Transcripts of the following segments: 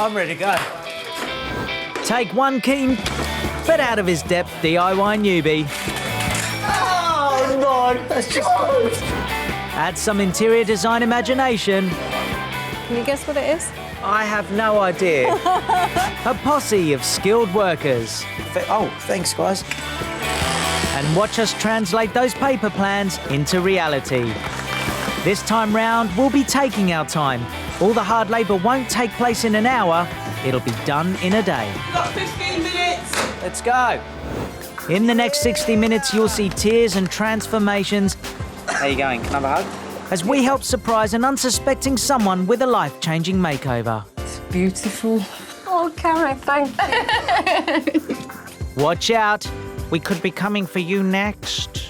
I'm ready to go. Take one keen but out of his depth DIY newbie. Oh, no, that's just... Add some interior design imagination. Can you guess what it is? I have no idea. A posse of skilled workers. Oh, thanks, guys. And watch us translate those paper plans into reality. This time round, we'll be taking our time. All the hard labour won't take place in an hour. It'll be done in a day. We've got 15 minutes. Let's go. In the next 60 minutes, you'll see tears and transformations. How you going? Can I have a hug? As we help surprise an unsuspecting someone with a life-changing makeover. It's beautiful. Oh, Karen, thank you. Watch out, we could be coming for you next.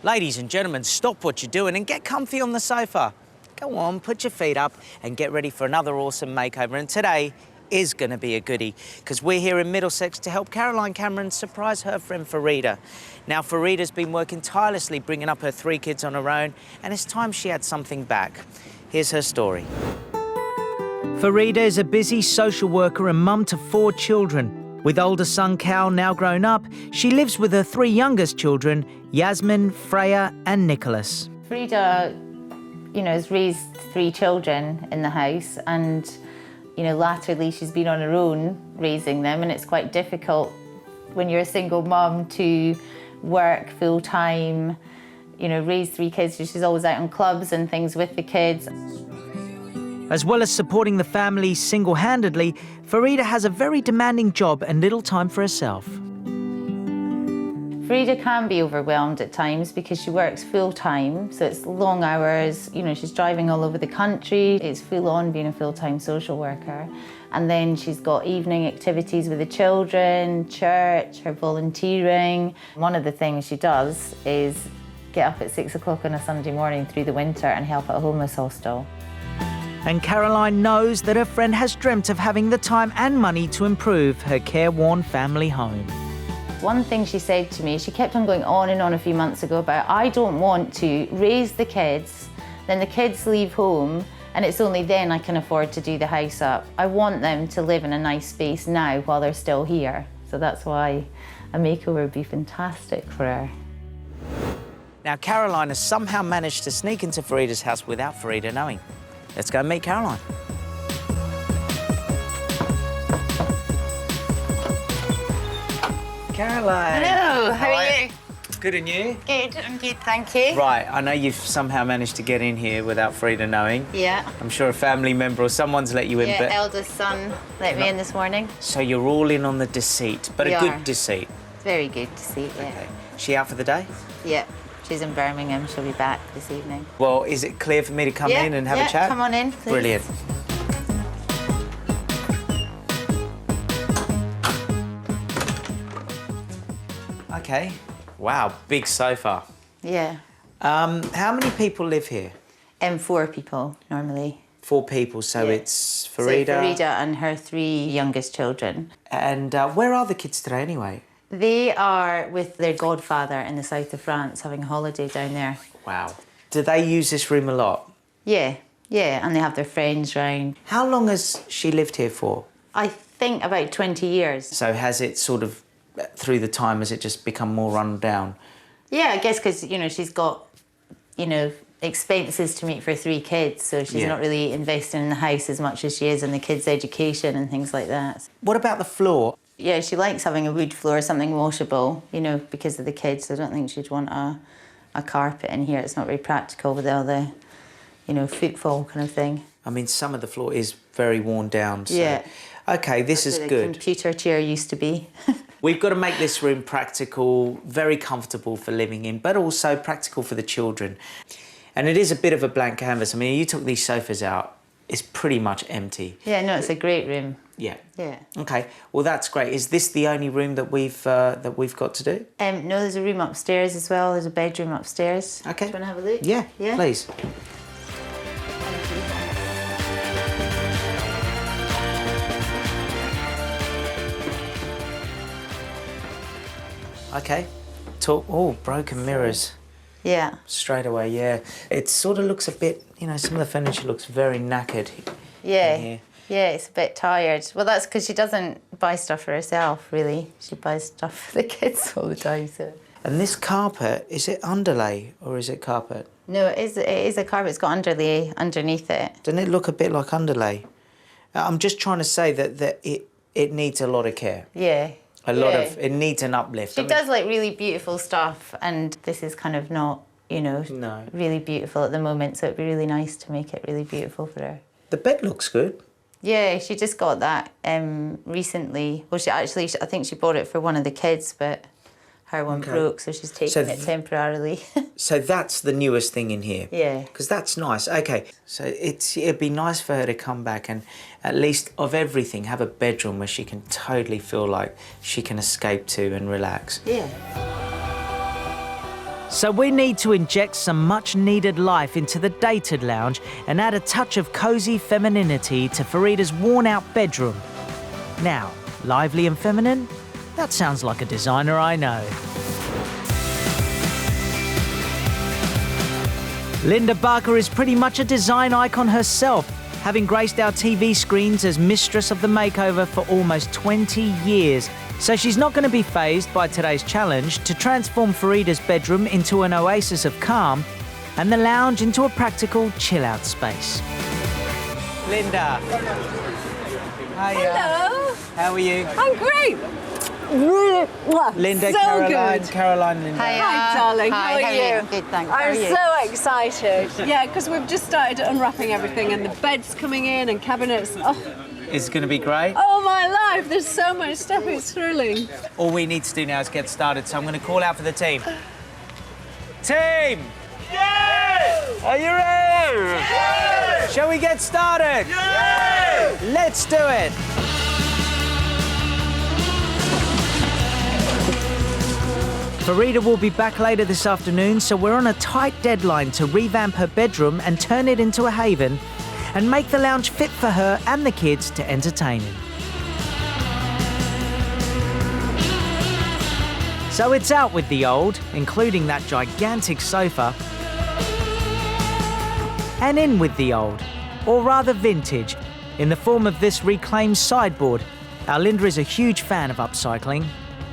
Ladies and gentlemen, stop what you're doing and get comfy on the sofa. Go on, put your feet up and get ready for another awesome makeover. And today is going to be a goodie because we're here in Middlesex to help Caroline Cameron surprise her friend Farida. Now, Farida's been working tirelessly bringing up her 3 kids on her own, and it's time she had something back. Here's her story. Farida is a busy social worker and mum to 4 children. With older son Cal now grown up, she lives with her 3 youngest children, Yasmin, Freya and Nicholas. Farida, has raised 3 children in the house and, latterly she's been on her own raising them, and it's quite difficult when you're a single mum to work full-time, raise 3 kids. She's always out on clubs and things with the kids. As well as supporting the family single-handedly, Farida has a very demanding job and little time for herself. Farida can be overwhelmed at times because she works full-time, so it's long hours, she's driving all over the country. It's full-on being a full-time social worker. And then she's got evening activities with the children, church, her volunteering. One of the things she does is get up at 6 o'clock on a Sunday morning through the winter and help at a homeless hostel. And Caroline knows that her friend has dreamt of having the time and money to improve her careworn family home. One thing she said to me, she kept on going on and on a few months ago about, I don't want to raise the kids, then the kids leave home, and it's only then I can afford to do the house up. I want them to live in a nice space now while they're still here. So that's why a makeover would be fantastic for her. Now, Caroline has somehow managed to sneak into Farida's house without Farida knowing. Let's go and meet Caroline. Caroline. Hello, how are you? Good, and you? Good, I'm good, thank you. Right, I know you've somehow managed to get in here without Farida knowing. Yeah. I'm sure a family member or someone's let you in, Yeah, but... eldest son let me in this morning. So you're all in on the deceit, but We a are. good deceit. Very good to see, yeah. Okay. She out for the day? Yeah, she's in Birmingham, she'll be back this evening. Well, is it clear for me to come in and have a chat? Come on in, please. Brilliant. Okay. Wow, big sofa. Yeah. How many people live here? 4 people, normally. 4 people, so Yeah. it's Farida. So Farida and her 3 youngest children. And where are the kids today anyway? They are with their godfather in the south of France, having a holiday down there. Wow. Do they use this room a lot? Yeah, and they have their friends round. How long has she lived here for? I think about 20 years. So has it sort of, through the time, has it just become more run down? Yeah, I guess because, she's got, expenses to meet for 3 kids, so she's not really investing in the house as much as she is in the kids' education and things like that. What about the floor? Yeah, she likes having a wood floor, something washable, because of the kids. I don't think she'd want a carpet in here. It's not very practical with all the, footfall kind of thing. I mean, some of the floor is very worn down. So. Yeah. OK, this is Where good. the computer chair used to be. We've got to make this room practical, very comfortable for living in, but also practical for the children. And it is a bit of a blank canvas. I mean, you took these sofas out, it's pretty much empty. Yeah, no, it's a great room. Yeah. Yeah. Okay. Well, that's great. Is this the only room that we've got to do? No, there's a room upstairs as well. There's a bedroom upstairs. Okay. Do you want to have a look? Yeah. Yeah. Please. Okay. Broken mirrors. Yeah. Straight away, yeah. It sort of looks a bit, you know, some of the furniture looks very knackered. Yeah. in here. Yeah, it's a bit tired. Well, that's because she doesn't buy stuff for herself, really. She buys stuff for the kids all the time, so... And this carpet, is it underlay or is it carpet? No, it is a carpet. It's got underlay underneath it. Doesn't it look a bit like underlay? I'm just trying to say that it needs a lot of care. Yeah. It needs an uplift. She does like really beautiful stuff, and this is kind of not, you know, really beautiful at the moment, so it'd be really nice to make it really beautiful for her. The bed looks good. Yeah, she just got that recently. Well, I think she bought it for one of the kids, but her one broke, so she's taking it temporarily. So that's the newest thing in here? Yeah. Because that's nice. Okay, so it'd be nice for her to come back and at least of everything have a bedroom where she can totally feel like she can escape to and relax. Yeah. So we need to inject some much needed life into the dated lounge and add a touch of cosy femininity to Farida's worn out bedroom. Now, lively and feminine? That sounds like a designer I know. Linda Barker is pretty much a design icon herself, having graced our TV screens as mistress of the makeover for almost 20 years. So she's not going to be fazed by today's challenge to transform Farida's bedroom into an oasis of calm and the lounge into a practical chill-out space. Linda. Hiya. Hello. How are you? I'm great. Really, Linda, so Caroline, good. Caroline, Linda. Hi, darling. Hi, How are you? Good, thanks. How are I'm you? so excited. Yeah, because we've just started unwrapping everything, and the bed's coming in, and cabinets. Oh, It's going to be great. oh my life! There's so much stuff. It's thrilling. All we need to do now is get started, so I'm going to call out for the team. Team! Yes! Are you ready? Yes! Shall we get started? Yes! Let's do it! Farida will be back later this afternoon, so we're on a tight deadline to revamp her bedroom and turn it into a haven and make the lounge fit for her and the kids to entertain in. So it's out with the old, including that gigantic sofa, and in with the old, or rather vintage, in the form of this reclaimed sideboard. Our Linda is a huge fan of upcycling.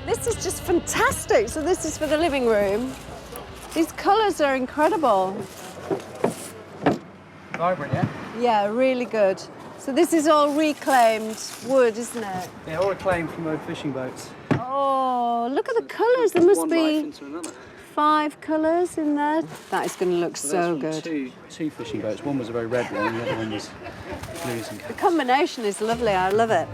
This is just fantastic. So this is for the living room. These colours are incredible. Vibrant, yeah? Yeah, really good. So this is all reclaimed wood, isn't it? Yeah, all reclaimed from old fishing boats. Oh, look at the colours. There must be 5 colours in there. That is going to look so good. Two fishing boats. One was a very red one, the other one was blues and The combination is lovely. I love it.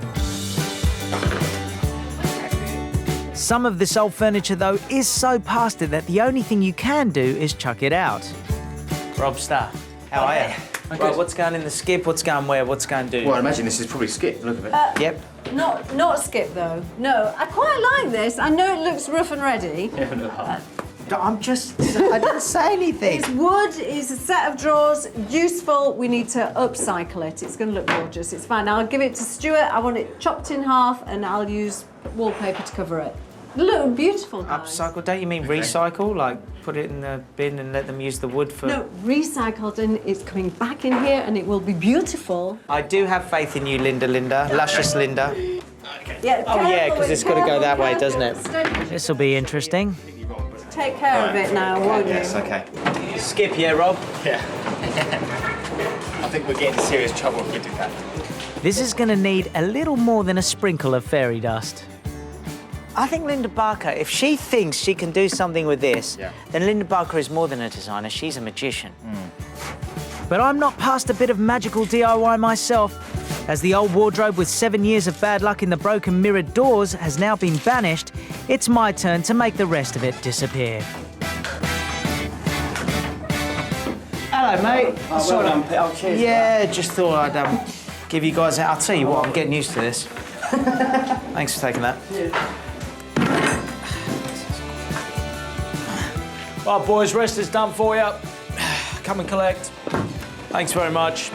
Some of this old furniture, though, is so past it that the only thing you can do is chuck it out. Rob Starr, how are you? Right, what's going in the skip? What's going where? What's going to do? Well, I imagine this is probably skip. Look at it. Yep. Not skip though. No, I quite like this. I know it looks rough and ready. Yeah, look hard. I didn't say anything. It's wood, it's a set of drawers, useful. We need to upcycle it. It's going to look gorgeous. It's fine. I'll give it to Stuart. I want it chopped in half and I'll use wallpaper to cover it. Look beautiful, guys. Upcycle? Don't you mean recycle? Like put it in the bin and let them use the wood for... No, recycled, and it's coming back in here and it will be beautiful. I do have faith in you, Linda. Luscious Linda. Yeah, Oh yeah, because it's got to go that way, doesn't it? Careful. This will be interesting. Take care of it now, won't you? Yes, okay. Skip, yeah, Rob? Yeah. I think we're getting serious trouble if we do that. This is going to need a little more than a sprinkle of fairy dust. I think Linda Barker, if she thinks she can do something with this, then Linda Barker is more than a designer, she's a magician. But I'm not past a bit of magical DIY myself, as the old wardrobe with 7 years of bad luck in the broken mirrored doors has now been banished. It's my turn to make the rest of it disappear. Hello, mate. Oh, well done, Pete. Oh, cheers. Yeah, just thought I'd give you guys... I'll tell you what, I'm getting used to this. Thanks for taking that. Right, boys, rest is done for you. Come and collect. Thanks very much.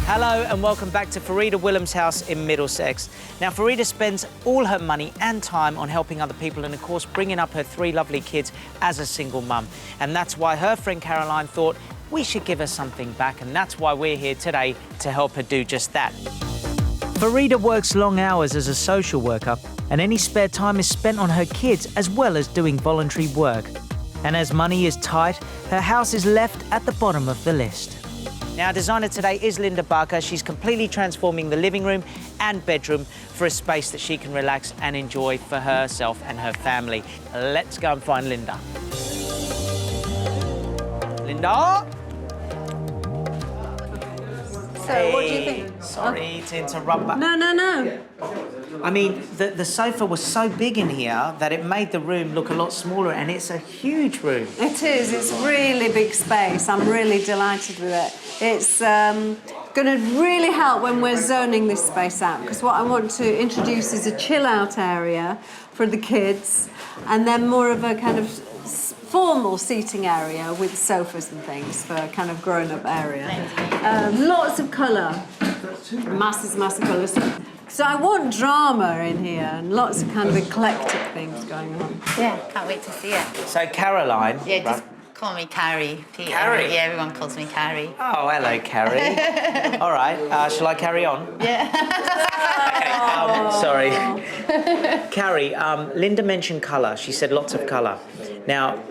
Hello and welcome back to Farida Willem's house in Middlesex. Now, Farida spends all her money and time on helping other people and, of course, bringing up her 3 lovely kids as a single mum. And that's why her friend Caroline thought we should give her something back, and that's why we're here today to help her do just that. Farida works long hours as a social worker, and any spare time is spent on her kids as well as doing voluntary work. And as money is tight, her house is left at the bottom of the list. Now, our designer today is Linda Barker. She's completely transforming the living room and bedroom for a space that she can relax and enjoy for herself and her family. Let's go and find Linda. Linda? So, what do you think? Sorry to interrupt, but... No. I mean, the sofa was so big in here that it made the room look a lot smaller, and it's a huge room. It is. It's really big space. I'm really delighted with it. It's going to really help when we're zoning this space out, because what I want to introduce is a chill-out area for the kids, and then more of a kind of formal seating area with sofas and things for a kind of grown-up area. Lots of colour, massive colours. So I want drama in here and lots of kind of eclectic things going on. Yeah, can't wait to see it. So, Caroline... Yeah, just call me Carrie. Carrie? Yeah, everyone calls me Carrie. Oh, hello, Carrie. All right, shall I carry on? Yeah. Okay, sorry. Carrie, Linda mentioned colour. She said lots of colour. Now,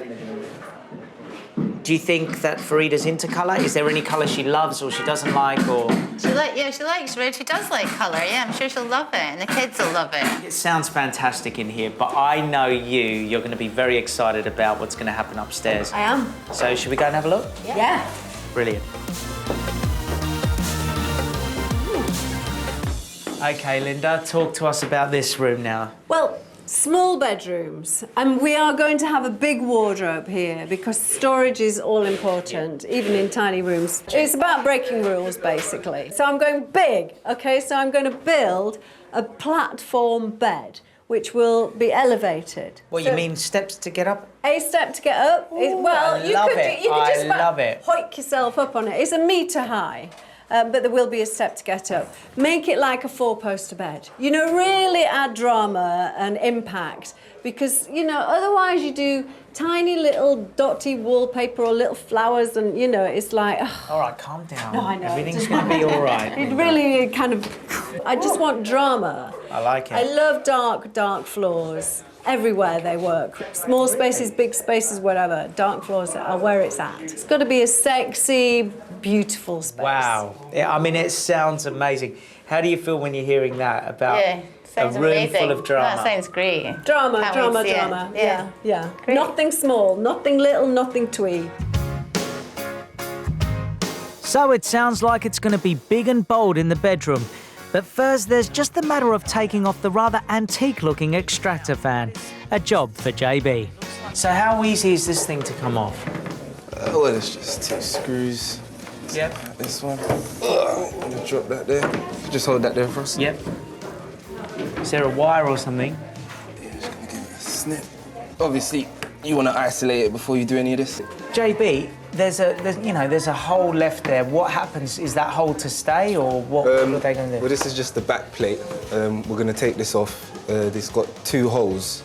do you think that Farida's into colour? Is there any colour she loves or she doesn't like, or...? She likes red. She does like colour, yeah. I'm sure she'll love it, and the kids will love it. It sounds fantastic in here, but I know you're going to be very excited about what's going to happen upstairs. I am. So, should we go and have a look? Yeah. Brilliant. OK, Linda, talk to us about this room now. Well, small bedrooms, and we are going to have a big wardrobe here because storage is all important, even in tiny rooms. It's about breaking rules, basically. So I'm going big, OK? So I'm going to build a platform bed, which will be elevated. What, so you mean steps to get up? A step to get up. Well, you could just love it. hoik yourself up on it. It's 1 metre high. But there will be a step to get up. Make it like a 4-poster bed. You know, really add drama and impact, because, you know, otherwise you do tiny little dotty wallpaper or little flowers and, you know, it's like... All right, calm down. No, I know. Everything's going to be all right. It really kind of... I just want drama. I like it. I love dark floors. Everywhere they work. Small spaces, big spaces, whatever. Dark floors are where it's at. It's got to be a sexy, beautiful space. Wow. Yeah, I mean, it sounds amazing. How do you feel when you're hearing that about a room amazing. full of drama? That sounds great. Drama. Yeah. Great. Nothing small, nothing little, nothing twee. So it sounds like it's going to be big and bold in the bedroom. But first, there's just the matter of taking off the rather antique-looking extractor fan. A job for JB. So how easy is this thing to come off? Well, it's just 2 screws. Yep. This one. I'm gonna drop that there. Just hold that there for us. Yep. Is there a wire or something? Yeah, just gonna give it a snip. Obviously, you want to isolate it before you do any of this. JB, there's a hole left there. What happens? Is that hole to stay, or what are they going to do? Well, this is just the back plate. We're going to take this off. This got 2 holes,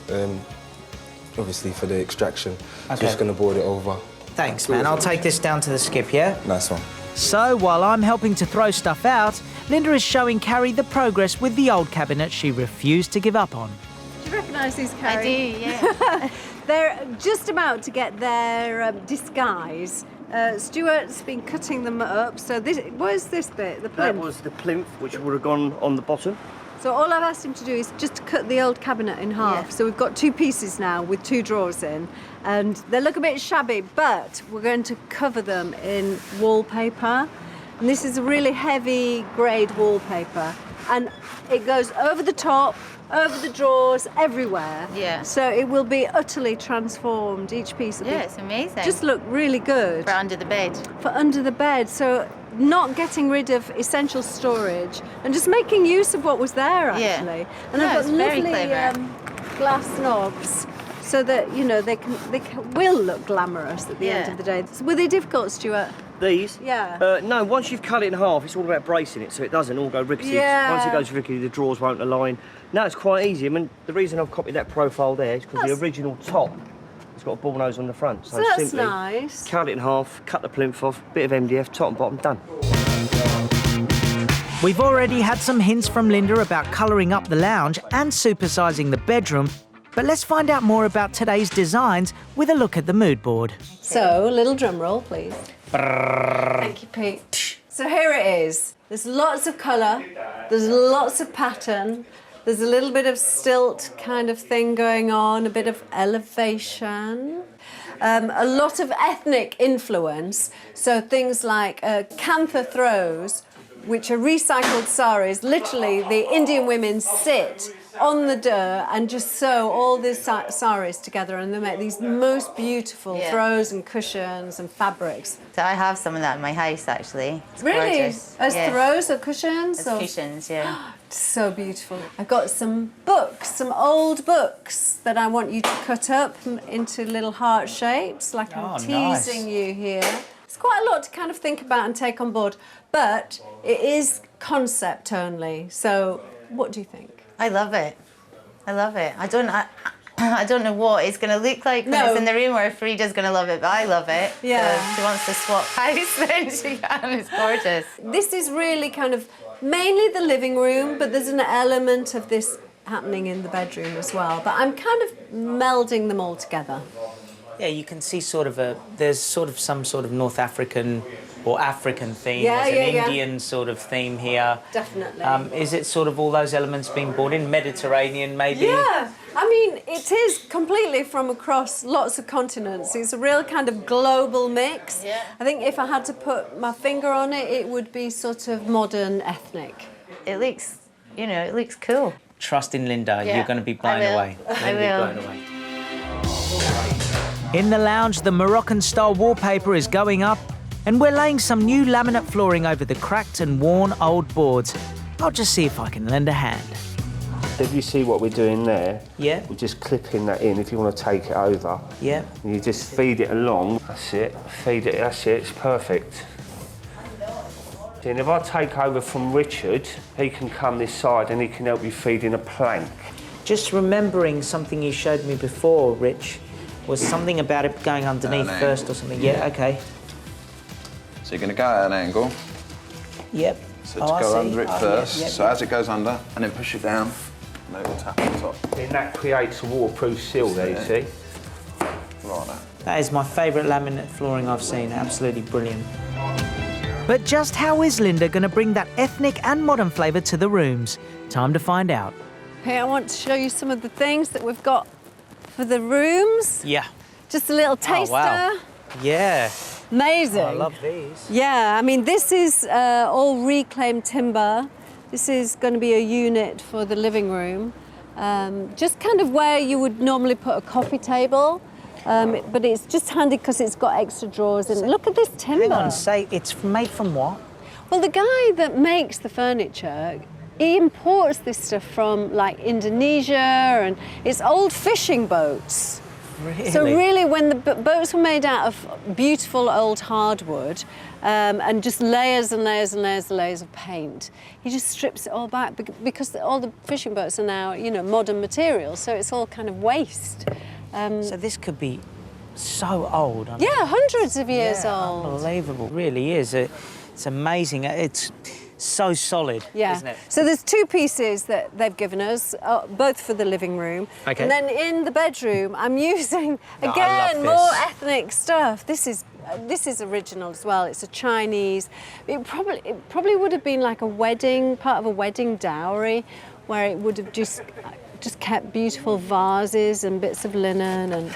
obviously for the extraction. Okay. Just going to board it over. Thanks, man. I'll take this down to the skip, yeah? Nice one. So, while I'm helping to throw stuff out, Linda is showing Carrie the progress with the old cabinet she refused to give up on. Do you recognise these, Carrie? I do, yeah. They're just about to get their disguise. Stuart's been cutting them up. So what is this bit? The plinth? That was the plinth, which would have gone on the bottom. So all I've asked him to do is just to cut the old cabinet in half. Yeah. So we've got 2 pieces now with 2 drawers in. And they look a bit shabby, but we're going to cover them in wallpaper. And this is a really heavy grade wallpaper. and it goes over the top, over the drawers, everywhere. Yeah. So it will be utterly transformed, each piece. Will Yeah, it's amazing. just look really good. For under the bed. For under the bed, so not getting rid of essential storage and just making use of what was there, actually. Yeah. And No, I've it's got very lovely clever. glass knobs, so that, you know, they will look glamorous at the end Yeah. of the day. Were they difficult, Stuart? These? Yeah. No, once you've cut it in half, it's all about bracing it so it doesn't all go rickety. Yeah. Once it goes rickety, the drawers won't align. Now it's quite easy. I mean, the reason I've copied that profile there is because the original top has got a ball nose on the front. So that's simply nice. cut it in half, cut the plinth off, bit of MDF, top and bottom, done. We've already had some hints from Linda about colouring up the lounge and supersizing the bedroom, but let's find out more about today's designs with a look at the mood board. So, a little drum roll, please. Thank you, Pete. So here it is. There's lots of colour, there's lots of pattern, there's a little bit of stilt kind of thing going on, a bit of elevation. A lot of ethnic influence, so things like camphor throws, which are recycled saris. Literally, the Indian women sit on the dirt and just sew all these saris together, and they make these most beautiful throws and cushions and fabrics. So I have some of that in my house, actually. It's Really? gorgeous. As Yeah. throws or cushions? As or... cushions, yeah. So beautiful. I've got some books, some old books that I want you to cut up into little heart shapes, like I'm teasing you here. It's quite a lot to kind of think about and take on board, but it is concept only. So what do you think? I love it. I love it. I don't know what it's going to look like when it's in the room, or if Farida's going to love it, but I love it. Yeah. So if she wants to swap house, then she can. It's gorgeous. This is really kind of mainly the living room, but there's an element of this happening in the bedroom as well. But I'm kind of melding them all together. Yeah, you can see there's some sort of North African or African theme. Yeah, there's an yeah. Indian sort of theme here. Definitely. Is it sort of all those elements being brought in? Mediterranean, maybe? Yeah, I mean, it is completely from across lots of continents. It's a real kind of global mix. Yeah. I think if I had to put my finger on it, it would be sort of modern ethnic. It looks, it looks cool. Trust in Linda, Yeah, you're going to be I blown will. away. I You're gonna will. be blown away. In the lounge, the Moroccan-style wallpaper is going up, and we're laying some new laminate flooring over the cracked and worn old boards. I'll just see if I can lend a hand. If you see what we're doing there, Yeah. we're just clipping that in if you want to take it over. Yeah. And you just feed it along. That's it. Feed it, that's it, it's perfect. And if I take over from Richard, he can come this side and he can help you feed in a plank. Just remembering something you showed me before, Rich, was something about it going underneath first or something. Yeah, okay. So you're going to go at an angle. Yep. So to go under it first. So as it goes under, and then push it down, and it will tap on top. Then that creates a waterproof seal there, you see. Like that. That is my favourite laminate flooring I've seen. Absolutely brilliant. But just how is Linda going to bring that ethnic and modern flavour to the rooms? Time to find out. Hey, I want to show you some of the things that we've got for the rooms. Yeah. Just a little taster. Oh, wow. Yeah. Amazing. Oh, I love these. Yeah, I mean, this is all reclaimed timber. This is going to be a unit for the living room. Just kind of where you would normally put a coffee table. But it's just handy because it's got extra drawers in it. Look at this timber. Hang on, say it's made from what? Well, the guy that makes the furniture, he imports this stuff from like Indonesia, and it's old fishing boats. Really? So really, when the boats were made out of beautiful old hardwood and just layers and layers and layers and layers of paint, he just strips it all back because all the fishing boats are now, modern materials. So it's all kind of waste. So this could be so old. Yeah, hundreds of years old. Unbelievable. It really is. It's amazing. It's so solid, isn't it? So there's two pieces that they've given us, both for the living room. Okay. And then in the bedroom, I'm using, I again, love more this. ethnic stuff. This is original as well. It's a Chinese. It probably would have been like part of a wedding dowry, where it would have just kept beautiful vases and bits of linen, and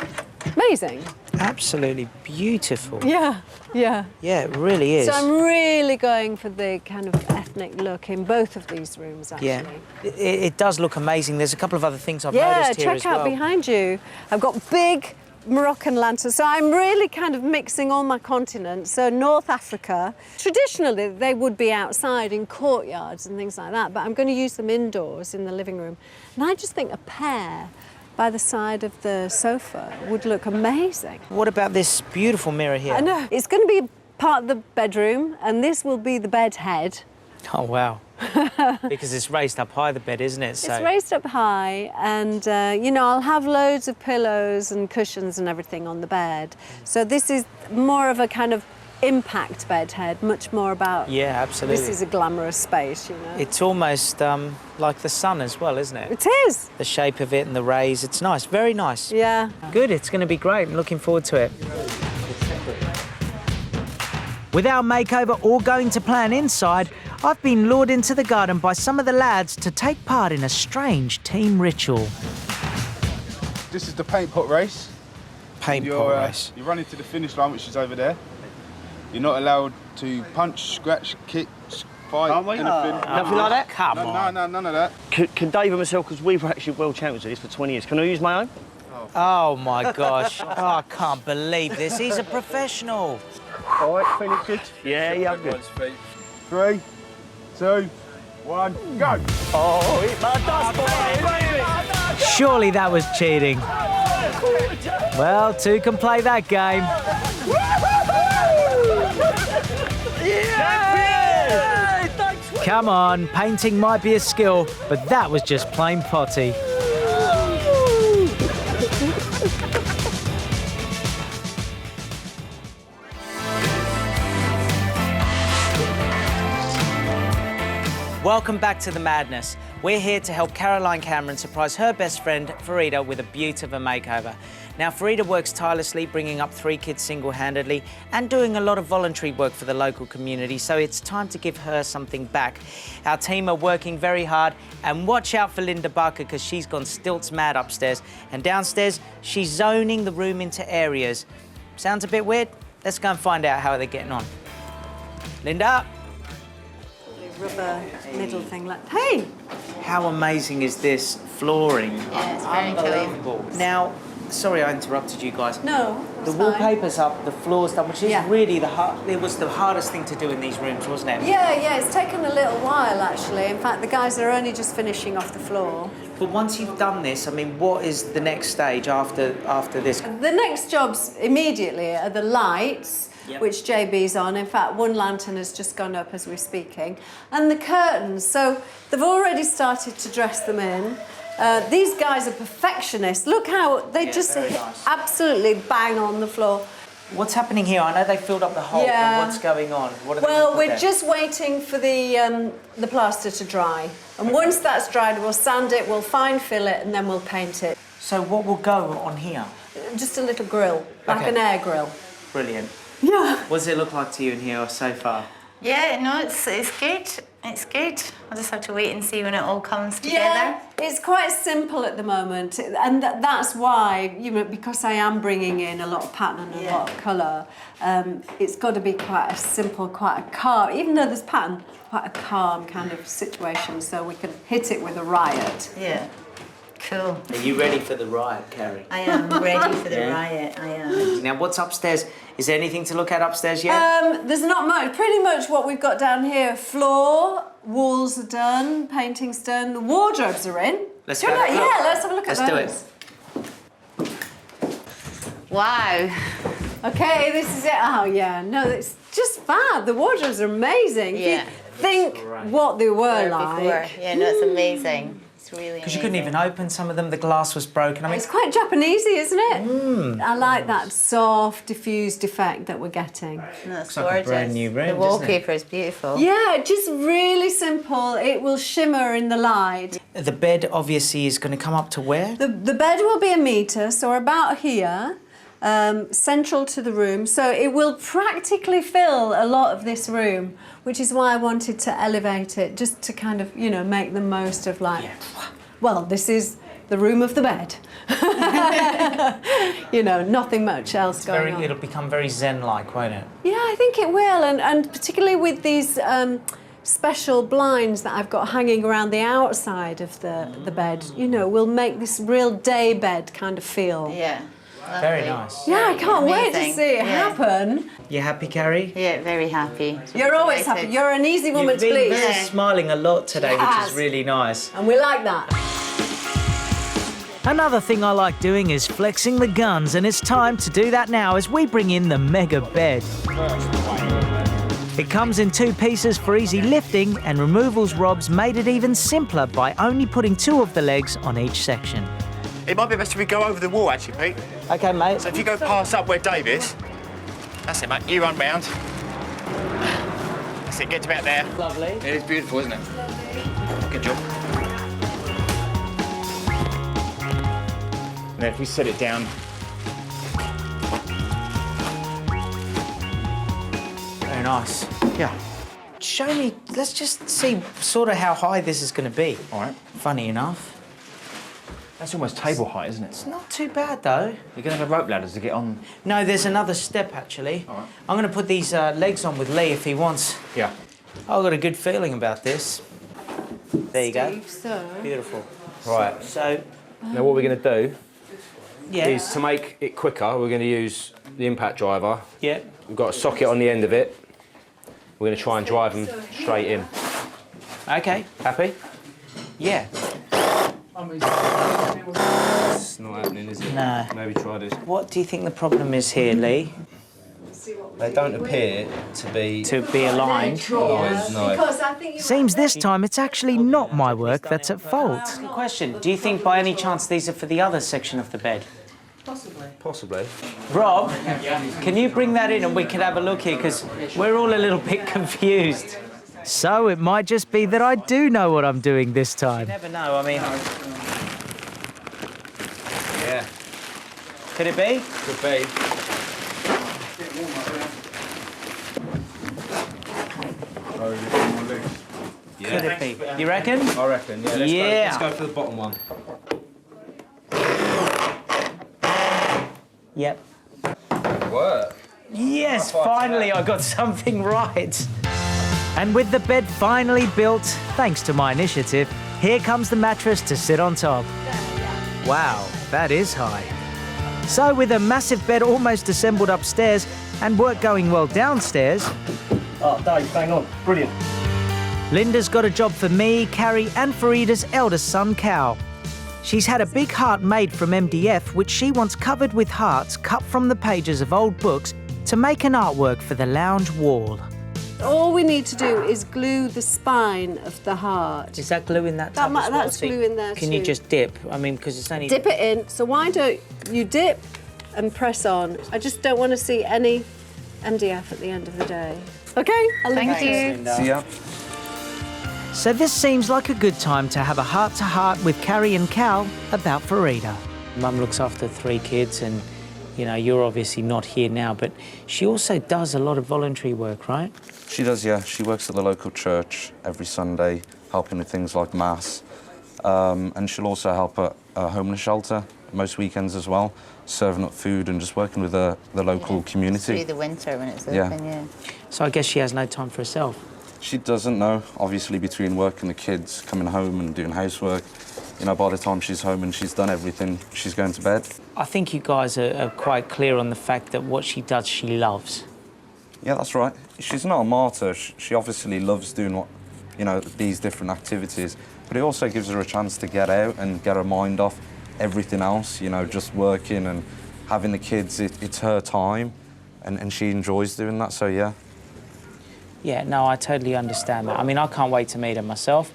amazing. Absolutely beautiful. Yeah, yeah. Yeah, it really is. So I'm really going for the kind of ethnic ethnic look in both of these rooms, actually. Yeah, it does look amazing. There's a couple of other things I've Yeah, noticed here as check well. out behind you. I've got big Moroccan lanterns. So I'm really kind of mixing all my continents. So North Africa, traditionally they would be outside in courtyards and things like that, but I'm going to use them indoors in the living room. And I just think a pair by the side of the sofa would look amazing. What about this beautiful mirror here? I know. It's going to be part of the bedroom, and this will be the bed head. Oh, wow. Because it's raised up high, the bed, isn't it? So It's raised up high, and you know, I'll have loads of pillows and cushions and everything on the bed. So this is more of a kind of impact bed head, much more about. Yeah, absolutely. This is a glamorous space, you know. It's almost like the sun as well, isn't it? It is. The shape of it and the rays. It's nice, very nice. Yeah. Good, it's going to be great. I'm looking forward to it. With our makeover all going to plan inside, I've been lured into the garden by some of the lads to take part in a strange team ritual. This is the paint pot race. Paint pot race. You're running to the finish line, which is over there. You're not allowed to punch, scratch, kick, fight, Aren't we? anything. Nothing like that? Come on. No, none of that. Can Dave and myself, because we were actually world champions of this for 20 years, can I use my own? Oh my gosh. Oh, I can't believe this. He's a professional. All right, feeling good? Yeah, I'm good. 3, 2, 1, go! Oh, hit my dust, boy! Surely that was cheating. Well, two can play that game. Come on, painting might be a skill, but that was just plain potty. Welcome back to The Madness. We're here to help Caroline Cameron surprise her best friend, Farida, with a beaut of a makeover. Now, Farida works tirelessly, bringing up 3 kids single-handedly and doing a lot of voluntary work for the local community, so it's time to give her something back. Our team are working very hard, and watch out for Linda Barker, because she's gone stilts mad upstairs. And downstairs, she's zoning the room into areas. Sounds a bit weird? Let's go and find out how they're getting on. Linda? Rubber middle thing like. Hey! How amazing is this flooring? Yeah, it's very unbelievable. Now, sorry I interrupted you guys. No, The it's wallpaper's up, the floor's done, which is Yeah. really it was the hardest thing to do in these rooms, wasn't it? Yeah, it's taken a little while actually. In fact, the guys are only just finishing off the floor. But once you've done this, I mean, what is the next stage after this? The next jobs immediately are the lights, Yep. which JB's on. In fact, one lantern has just gone up as we're speaking. And the curtains. So they've already started to dress them in. These guys are perfectionists. Look how they just very nice. absolutely bang on the floor. What's happening here? I know they filled up the hole, Yeah. and what's going on? What are they Well, gonna put we're there? just waiting for the plaster to dry. And once that's dried, we'll sand it, we'll fine fill it, and then we'll paint it. So what will go on here? Just a little grill, like Okay. an air grill. Brilliant. Yeah. What does it look like to you in here so far? Yeah, no, it's good. It's good. I'll just have to wait and see when it all comes together. Yeah, it's quite simple at the moment, and that's why, you know, because I am bringing in a lot of pattern and a lot of colour, it's got to be quite a simple, quite a calm, even though there's pattern, quite a calm kind of situation, so we can hit it with a riot. Yeah. Cool. Are you ready for the riot, Carrie? I am ready for the Yeah? riot. I am. Now, what's upstairs? Is there anything to look at upstairs yet? There's not much. Pretty much what we've got down here: floor, walls are done, painting's done, the wardrobes are in. Let's Do you go. want that? Yeah, let's have a look Let's at do those. Wow. Okay, this is it. Oh yeah, no, it's just fab. The wardrobes are amazing. If Yeah. you think what they were like. Before. Yeah, no, it's amazing. It's really amazing. Because you couldn't even open some of them. The glass was broken. I mean, It's quite Japanesey, isn't it? I like that soft, diffused effect that we're getting. No, it's like a gorgeous. brand new room, The doesn't it? wallpaper is beautiful. Yeah, just really simple. It will shimmer in the light. the bed obviously is going to come up to where? The bed will be 1 metre, so about here, central to the room. So it will practically fill a lot of this room, which is why I wanted to elevate it, just to kind of, you know, make the most of like, well, this is the room of the bed. You know, nothing much else going on. It'll become very zen-like, won't it? Yeah, I think it will, and particularly with these special blinds that I've got hanging around the outside of the bed, you know, will make this real day bed kind of feel. Yeah. Very nice. Yeah, I can't wait to Amazing. see it happen. You happy, Carrie? Yeah, very happy. You're always happy. You're an easy woman You've to been please. very smiling a lot today, which Yes. is really nice. And we like that. Another thing I like doing is flexing the guns, and it's time to do that now as we bring in the mega bed. It comes in 2 pieces for easy lifting, and removals Rob's made it even simpler by only putting 2 of the legs on each section. It might be best if we go over the wall, actually, Pete. Okay, mate. So if you go past up where Dave is, that's it, mate. You run round. That's it, get to about there. Lovely. It is beautiful, isn't it? Good job. And then if we set it down. Very nice. Yeah. Show me, let's just see sort of how high this is going to be. All right. Funny enough. That's almost table height, isn't it? It's not too bad, though. You're going to have rope ladders to get on. No, there's another step, actually. All right. I'm going to put these legs on with Lee if he wants. Yeah. I've got a good feeling about this. There you go. So, Beautiful. Right. So, Now what we're going to do yeah. is to make it quicker, we're going to use the impact driver. Yeah. We've got a socket on the end of it. We're going to try and drive them straight in. Okay. Happy? Yeah. It's not happening, is it? No. Maybe try this. What do you think the problem is here, Lee? They don't appear to be... To be aligned? No. because I think you Seems this time it's actually not my work that's at fault. Good question. Do you think by any chance these are for the other section of the bed? Possibly. Rob, can you bring that in and we can have a look here, because we're all a little bit confused. So it might just be that I do know what I'm doing this time. You never know, I mean... Yeah. Could it be? Could be. Could it be? You reckon? I reckon, yeah. Let's go for the bottom one. Yep. Work. Yes, finally I got something right. And with the bed finally built, thanks to my initiative, here comes the mattress to sit on top. Wow, that is high. So with a massive bed almost assembled upstairs and work going well downstairs... Oh, Dave, hang on. Brilliant. Linda's got a job for me, Carrie and Farida's eldest son, Cal. She's had a big heart made from MDF, which she wants covered with hearts cut from the pages of old books to make an artwork for the lounge wall. all we need to do is glue the spine of the heart. Is that glue in that tub as well? That's See, glue in there Can too. you just dip? I mean, because it's only... Dip it in. So why don't you dip and press on? I just don't want to see any MDF at the end of the day. Okay? Thank you. See ya. So this seems like a good time to have a heart-to-heart with Carrie and Cal about Farida. Mum looks after 3 kids and, you know, you're obviously not here now, but she also does a lot of voluntary work, right? She does, yeah. She works at the local church every Sunday, helping with things like Mass. And she'll also help at a homeless shelter most weekends as well, serving up food and just working with the local community. Through the winter when it's open, yeah. So I guess she has no time for herself. She doesn't know. Obviously, between work and the kids, coming home and doing housework, you know, by the time she's home and she's done everything, she's going to bed. I think you guys are quite clear on the fact that what she does, she loves. Yeah, that's right. She's not a martyr. She obviously loves doing what, you know, these different activities, but it also gives her a chance to get out and get her mind off everything else, you know, just working and having the kids. It's her time, and she enjoys doing that, so yeah. Yeah, no, I totally understand that. I mean, I can't wait to meet her myself.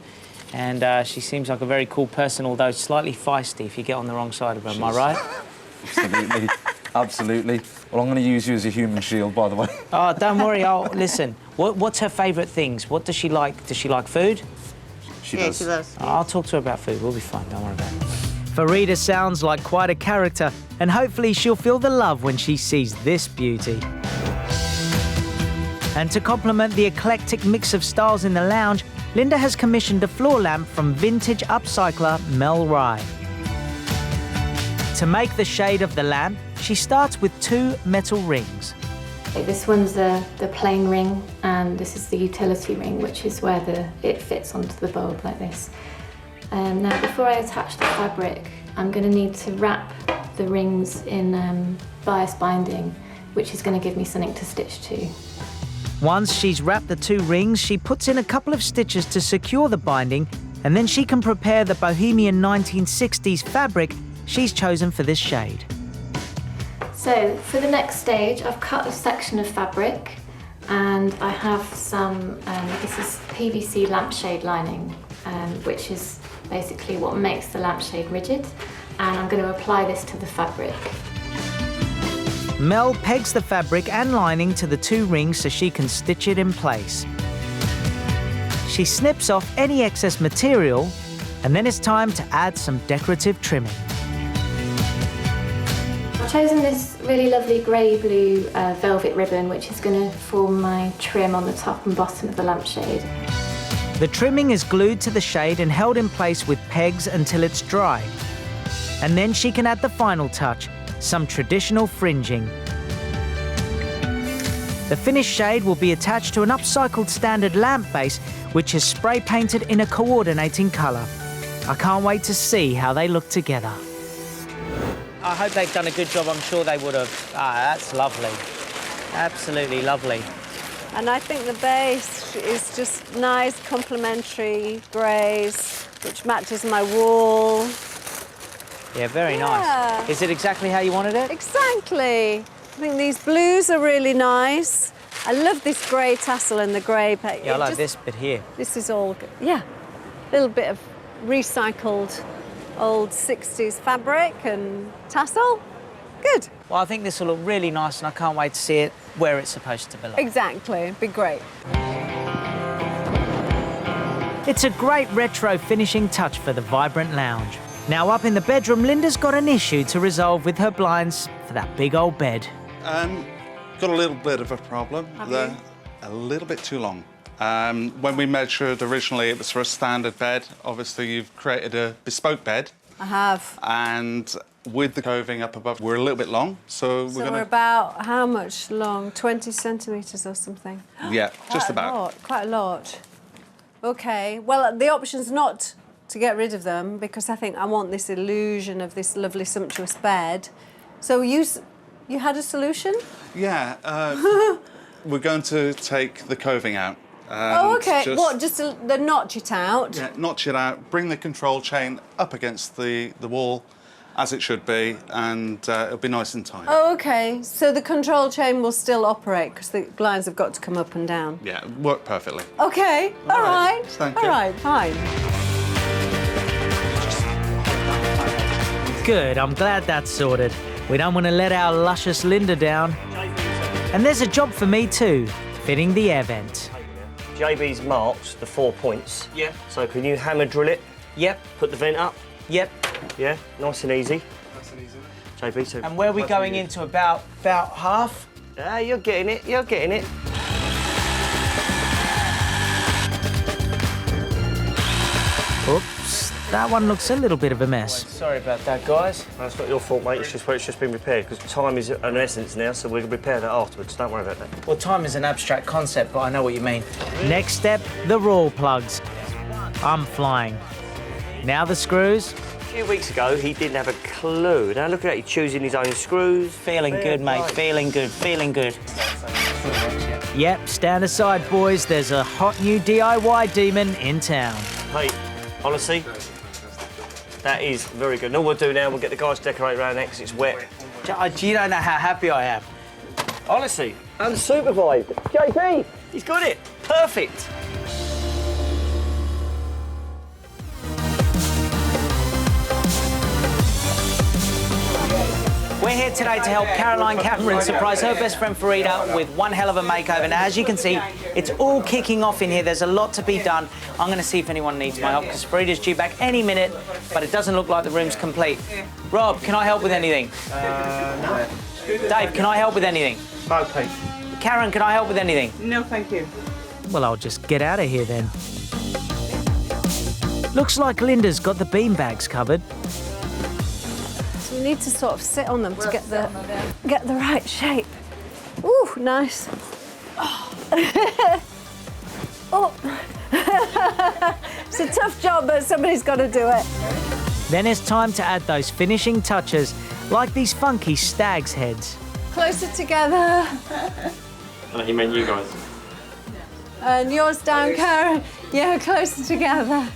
And she seems like a very cool person, although slightly feisty if you get on the wrong side of her, am I right? Absolutely, absolutely. Well, I'm going to use you as a human shield, by the way. Oh, don't worry. Listen, what's her favourite things? What does she like? Does she like food? She Yeah, does. she loves food. I'll talk to her about food. We'll be fine. Don't worry about it. Farida sounds like quite a character, and hopefully she'll feel the love when she sees this beauty. And to complement the eclectic mix of styles in the lounge, Linda has commissioned a floor lamp from vintage upcycler Mel Rye. To make the shade of the lamp, she starts with 2 metal rings. This one's the plain ring, and this is the utility ring, which is where it fits onto the bulb like this. Now, before I attach the fabric, I'm going to need to wrap the rings in bias binding, which is going to give me something to stitch to. Once she's wrapped the 2 rings, she puts in a couple of stitches to secure the binding, and then she can prepare the bohemian 1960s fabric she's chosen for this shade. So for the next stage, I've cut a section of fabric, and I have some, this is PVC lampshade lining, which is basically what makes the lampshade rigid, and I'm going to apply this to the fabric. Mel pegs the fabric and lining to the 2 rings so she can stitch it in place. She snips off any excess material, and then it's time to add some decorative trimming. I've chosen this really lovely grey-blue velvet ribbon, which is going to form my trim on the top and bottom of the lampshade. The trimming is glued to the shade and held in place with pegs until it's dry. And then she can add the final touch, some traditional fringing. The finished shade will be attached to an upcycled standard lamp base, which is spray painted in a coordinating colour. I can't wait to see how they look together. I hope they've done a good job. I'm sure they would have. That's lovely. Absolutely lovely. And I think the base is just nice, complementary greys, which matches my wall. Yeah, very nice. Is it exactly how you wanted it? Exactly. I think these blues are really nice. I love this grey tassel and the grey paint. Yeah, I like this bit here. This is all good. Yeah, a little bit of recycled old 60s fabric and tassel. Good. Well, I think this will look really nice, and I can't wait to see it where it's supposed to belong. Exactly, it'd be great. It's a great retro finishing touch for the vibrant lounge. Now up in the bedroom, Linda's got an issue to resolve with her blinds for that big old bed. Got a little bit of a problem. They're a little bit too long. When we measured originally, it was for a standard bed. Obviously, you've created a bespoke bed. I have. And with the coving up above, we're a little bit long, so we're about how much long? 20 centimetres or something? Yeah, just about. Quite a lot. OK, well, the option's not to get rid of them, because I think I want this illusion of this lovely, sumptuous bed. So you had a solution? Yeah, we're going to take the coving out. Oh, OK. What, just to notch it out? Yeah, notch it out, bring the control chain up against the wall, as it should be, and it'll be nice and tight. Oh, OK. So the control chain will still operate, because the blinds have got to come up and down? Yeah, work perfectly. OK, all right. Thank you. All right, fine. Good, I'm glad that's sorted. We don't want to let our luscious Linda down. And there's a job for me too, fitting the air vent. JB's marked the 4 points. Yeah. So can you hammer drill it? Yep. Put the vent up? Yep. Yeah, nice and easy. Nice and easy. JB, so... And where are we going into about half? You're getting it, you're getting it. Oops, that one looks a little bit of a mess. Sorry about that, guys. That's not your fault, mate. It's just been repaired, because time is an essence now, so we'll repair that afterwards. Don't worry about that. Well, time is an abstract concept, but I know what you mean. Next step, the raw plugs. I'm flying. Now the screws. A few weeks ago, he didn't have a clue. Now look at that, he's choosing his own screws. Feeling good, mate. Feeling good, feeling good. Yep, stand aside, boys. There's a hot new DIY demon in town. Hey, honestly, that is very good. And all we'll do now, we'll get the guys to decorate around there because it's wet. You don't know how happy I am. Honestly, unsupervised. JP, he's got it. Perfect. We're here today to help Caroline Cameron surprise her best friend Farida with one hell of a makeover. Now, as you can see, it's all kicking off in here. There's a lot to be done. I'm going to see if anyone needs my help, because Farida's due back any minute, but it doesn't look like the room's complete. Rob, can I help with anything? No. Dave, can I help with anything? No, Pete. Karen, can I help with anything? No, thank you. Well, I'll just get out of here then. Looks like Linda's got the beanbags covered. So we need to sort of sit on them to get the right shape. Ooh. nice. Oh. It's a tough job, but somebody's got to do it. Then it's time to add those finishing touches, like these funky stag's heads. Closer together. You meant you guys. And yours down, Karen. Yeah, closer together.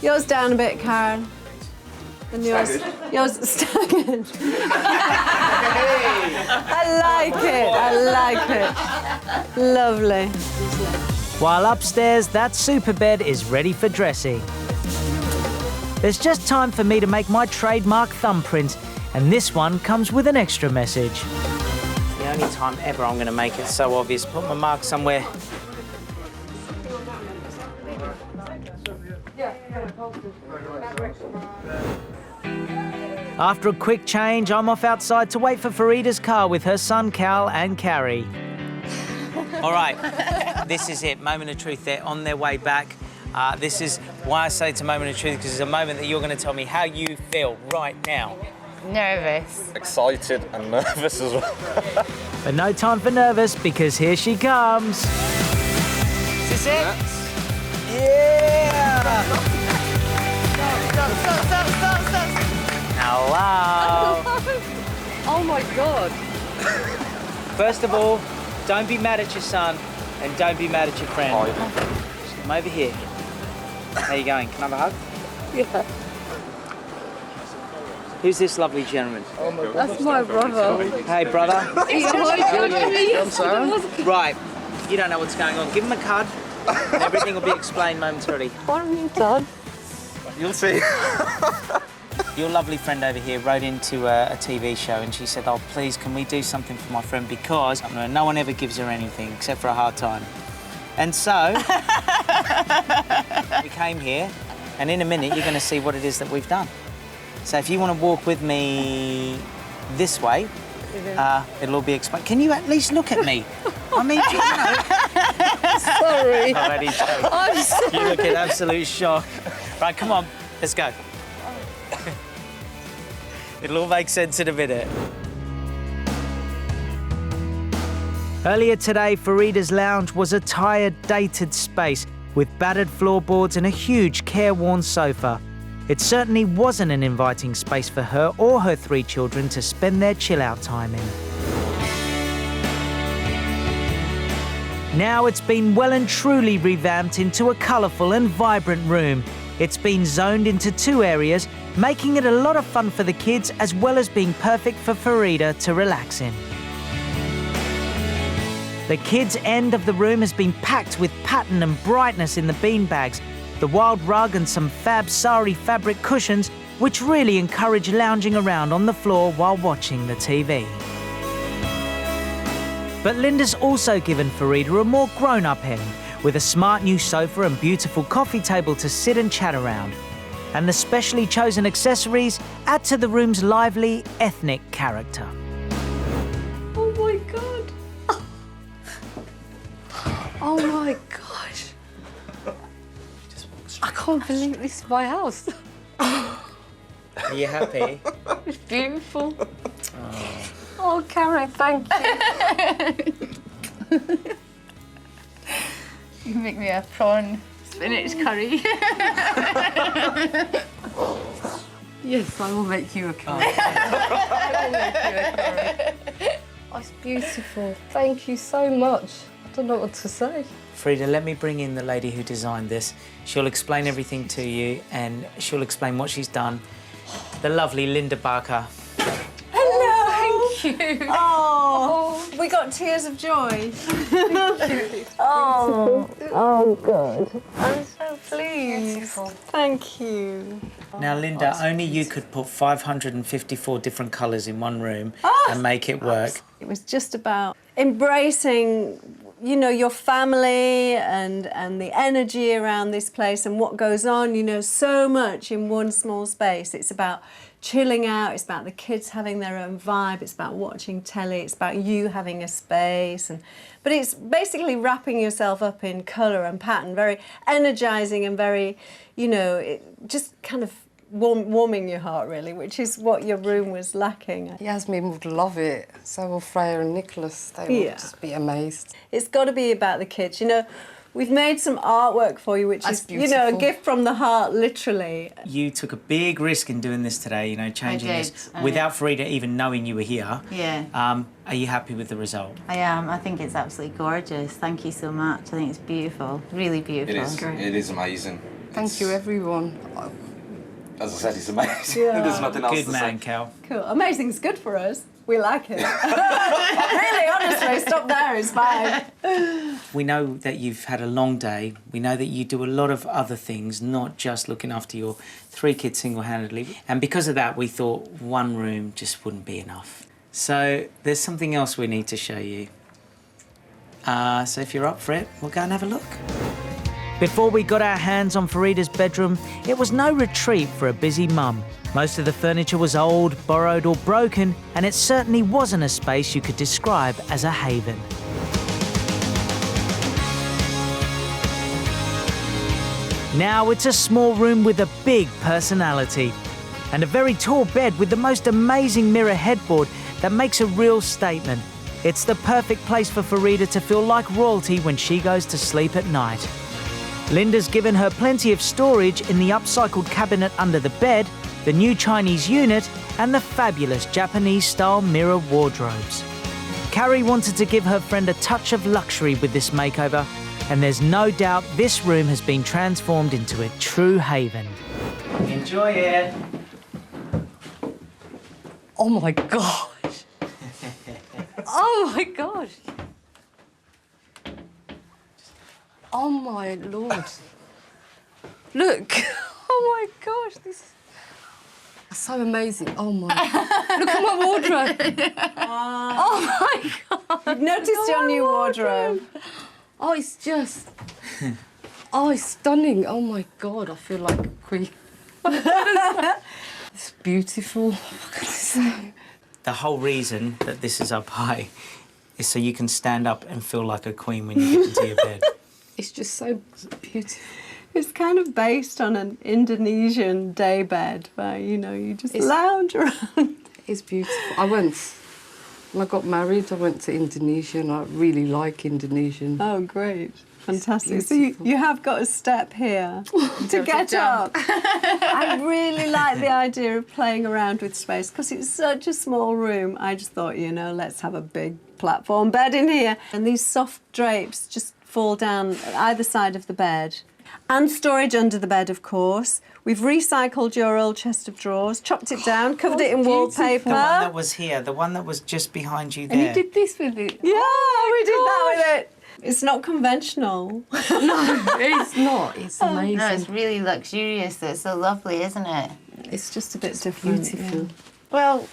Yours down a bit, Karen. And yours staggered. I like it. I like it. Lovely. While upstairs, that super bed is ready for dressing. There's just time for me to make my trademark thumbprint, and this one comes with an extra message. It's the only time ever I'm going to make it so obvious. Put my mark somewhere. After a quick change, I'm off outside to wait for Farida's car with her son Cal and Carrie. All right, this is it, moment of truth. They're on their way back. This is why I say it's a moment of truth, because it's a moment that you're going to tell me how you feel right now. Nervous. Excited and nervous as well. But no time for nervous, because here she comes. Is this it? Yeah! Stop. Hello. Oh my God. First of all, don't be mad at your son, and don't be mad at your friend. Just come over here. How you going? Can I have a hug? Yeah. Who's this lovely gentleman? That's my brother. Hey, brother. It's Right, you don't know what's going on. Give him a card, and everything will be explained momentarily. What have you done? You'll see. Your lovely friend over here wrote into a TV show and she said, oh, please, can we do something for my friend, because no one ever gives her anything except for a hard time. And so, we came here, and in a minute, you're going to see what it is that we've done. So if you want to walk with me this way, it'll all be explained. Can you at least look at me? I mean, you know. Sorry. I'm sorry. You look in absolute shock. Right, come on, let's go. It'll all make sense in a minute. Earlier today, Farida's lounge was a tired, dated space with battered floorboards and a huge, careworn sofa. It certainly wasn't an inviting space for her or her 3 children to spend their chill-out time in. Now it's been well and truly revamped into a colourful and vibrant room. It's been zoned into 2 areas, making it a lot of fun for the kids, as well as being perfect for Farida to relax in. The kids' end of the room has been packed with pattern and brightness in the beanbags, the wild rug and some fab sari fabric cushions, which really encourage lounging around on the floor while watching the TV. But Linda's also given Farida a more grown-up end, with a smart new sofa and beautiful coffee table to sit and chat around. And the specially chosen accessories add to the room's lively, ethnic character. Oh my God. Oh my gosh. I can't believe this is my house. Are you happy? It's beautiful. Oh, Karen, thank you. You can make me a prawn spinach curry. Yes, I will make you a curry. I will make you a curry. Oh, it's beautiful. Thank you so much. I don't know what to say. Farida, let me bring in the lady who designed this. She'll explain everything to you, and she'll explain what she's done. The lovely Linda Barker. Hello. Thank you. Oh, we got tears of joy. Oh, good. I'm so pleased. Beautiful. Thank you. Now, Linda, only you could put 554 different colours in one room and make it work. It was just about embracing, you know, your family and the energy around this place and what goes on, you know, so much in one small space. It's about chilling out, it's about the kids having their own vibe, it's about watching telly, it's about you having a space. But it's basically wrapping yourself up in colour and pattern, very energising and very, you know, just kind of warming your heart, really, which is what your room was lacking. Yasmin would love it. So will Freya and Nicholas. They would just be amazed. It's got to be about the kids. You know, we've made some artwork for you, which That's is, you know, a beautiful. gift from the heart, literally. You took a big risk in doing this today, you know, changing this without Farida even knowing you were here. Yeah. Are you happy with the result? I am. I think it's absolutely gorgeous. Thank you so much. I think it's beautiful. Really beautiful. It is amazing. Thank you, everyone. As I said, it's amazing. Yeah. There's nothing else Good to man, say. Cal. Cool. Amazing's good for us. We like it. Really, honestly, stop there, it's fine. We know that you've had a long day. We know that you do a lot of other things, not just looking after your 3 kids single-handedly. And because of that, we thought one room just wouldn't be enough. So there's something else we need to show you. So if you're up for it, we'll go and have a look. Before we got our hands on Farida's bedroom, it was no retreat for a busy mum. Most of the furniture was old, borrowed or broken, and it certainly wasn't a space you could describe as a haven. Now it's a small room with a big personality and a very tall bed with the most amazing mirror headboard that makes a real statement. It's the perfect place for Farida to feel like royalty when she goes to sleep at night. Linda's given her plenty of storage in the upcycled cabinet under the bed, the new Chinese unit, and the fabulous Japanese-style mirror wardrobes. Carrie wanted to give her friend a touch of luxury with this makeover, and there's no doubt this room has been transformed into a true haven. Enjoy it. Oh my gosh. Oh my gosh. Oh my Lord. Look. Oh my gosh, this is so amazing. Oh my. Look at my wardrobe. Oh my God. You've noticed your new wardrobe. Oh, it's just. Oh, it's stunning. Oh my God, I feel like a queen. It's beautiful. What can I say? The whole reason that this is up high is so you can stand up and feel like a queen when you get into your bed. It's just so beautiful. It's kind of based on an Indonesian day bed where, you know, you just lounge around. It's beautiful. When I got married, I went to Indonesia and I really like Indonesian. Oh, great. Fantastic. So you have got a step here to get up. I really like the idea of playing around with space because it's such a small room. I just thought, you know, let's have a big platform bed in here. And these soft drapes just fall down either side of the bed. And storage under the bed, of course. We've recycled your old chest of drawers, chopped it down, covered it in wallpaper. The one that was here, the one that was just behind you there. And you did this with it? Yeah, we did that with it. It's not conventional. No, it's not. It's amazing. No, it's really luxurious. It's so lovely, isn't it? It's just a bit different. Beautiful. Yeah. Well,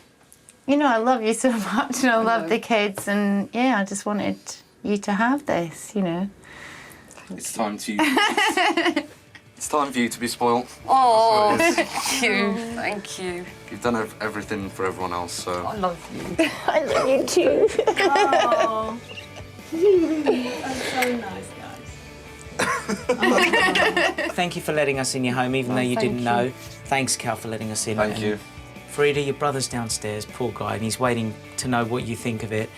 you know, I love you so much and I love the kids and, yeah, I just wanted you to have this, you know. It's time to... It's time for you to be spoiled. Oh, thank you. Thank you. You've done everything for everyone else, so... I love you. I love you too. Oh. That's so nice, guys. Thank you for letting us in your home, even though you didn't know. Thanks, Cal, for letting us in. Thank you. Farida, your brother's downstairs, poor guy, and he's waiting to know what you think of it,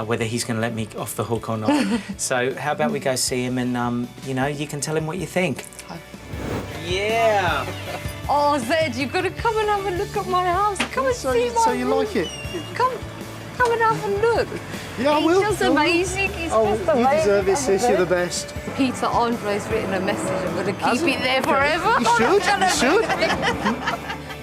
whether he's going to let me off the hook or not. So how about we go see him and, you know, you can tell him what you think. Yeah. Oh, Zed, you've got to come and have a look at my house. Come and see my room. So you like it? Come and have a look. Yeah, I will. It's just amazing. It's just amazing. You deserve it, sis. You're the best. Peter Andre's written a message. I'm going to keep it there forever. You should. You should.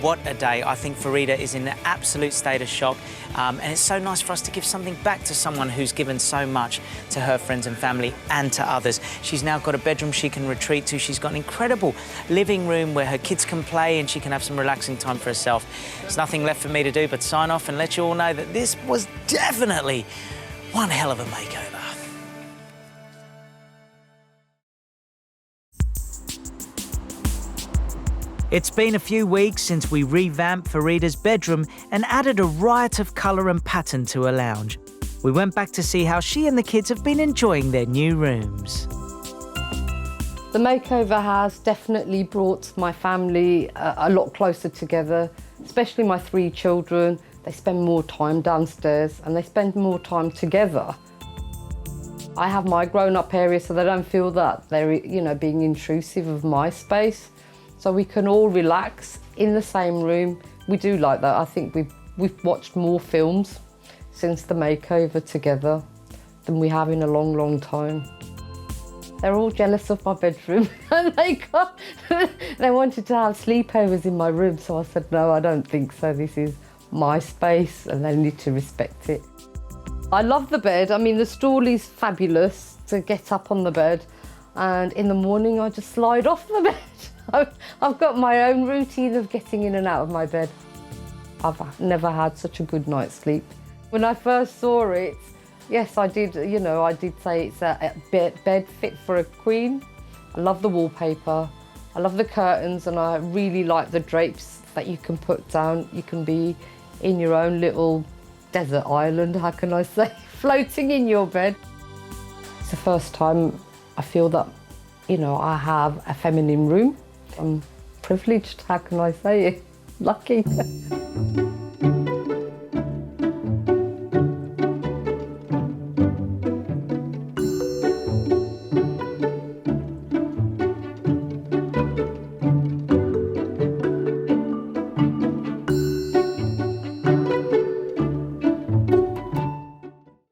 What a day. I think Farida is in an absolute state of shock. And it's so nice for us to give something back to someone who's given so much to her friends and family and to others. She's now got a bedroom she can retreat to. She's got an incredible living room where her kids can play and she can have some relaxing time for herself. There's nothing left for me to do but sign off and let you all know that this was definitely one hell of a makeover. It's been a few weeks since we revamped Farida's bedroom and added a riot of colour and pattern to her lounge. We went back to see how she and the kids have been enjoying their new rooms. The makeover has definitely brought my family a lot closer together, especially my 3 children. They spend more time downstairs and they spend more time together. I have my grown-up area so they don't feel that they're, you know, being intrusive of my space. So we can all relax in the same room. We do like that. I think we've watched more films since the makeover together than we have in a long, long time. They're all jealous of my bedroom and they wanted to have sleepovers in my room, so I said, no, I don't think so. This is my space and they need to respect it. I love the bed. I mean, the stool is fabulous to get up on the bed, and in the morning I just slide off the bed. I've got my own routine of getting in and out of my bed. I've never had such a good night's sleep. When I first saw it, yes, I did, you know, I did say it's a bed fit for a queen. I love the wallpaper, I love the curtains, and I really like the drapes that you can put down. You can be in your own little desert island, how can I say, floating in your bed. It's the first time I feel that, you know, I have a feminine room. I'm privileged, how can I say it? Lucky.